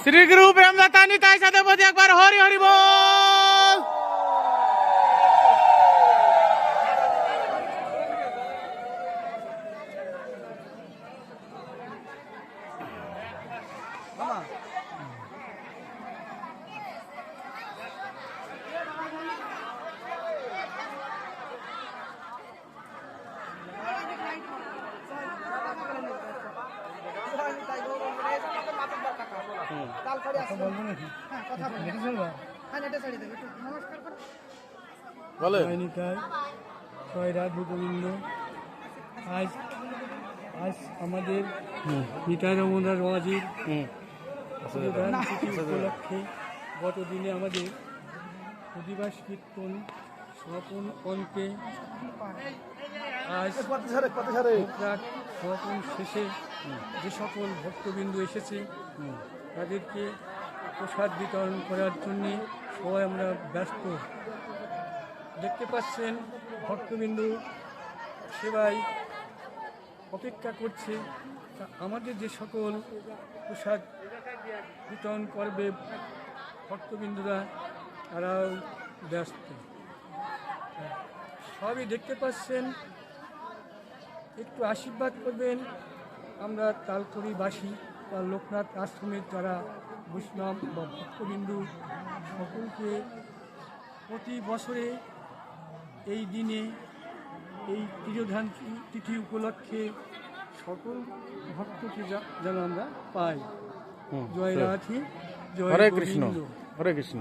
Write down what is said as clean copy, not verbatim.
श्री गुरु प्रेमदाता निताय सदापति एक बार हरि हरि बोल। আজ আমাদের নিতাই রমনার ওয়াজির উপলক্ষে গতদিনে আমাদের অধিবাস কীর্তন সমাপন অন্তে আজ সমাপন শেষে যে সকল ভক্তবিন্দু এসেছে তাদেরকে প্রসাদ বিতরণ করার জন্যে সবাই আমরা ব্যস্ত। দেখতে পাচ্ছেন ভক্তবিন্দু সেবায় অপেক্ষা করছে। তা আমাদের যে সকল প্রসাদ বিতরণ করবে ভক্তবিন্দুরা তারাও ব্যস্ত। সবই দেখতে পাচ্ছেন, একটু আশীর্বাদ করবেন। আমরা তালতলিবাসী বা লোকনাথ আশ্রমের যারা বৈষ্ণব বা ভক্তবিন্দু সকলকে প্রতি বছরে এই দিনে এই তিরোধান তিথি উপলক্ষে সকল ভক্তকে যেন আমরা পাই। জয় রাধে, জয় হরে কৃষ্ণ, গোবিন্দ। হরে কৃষ্ণ।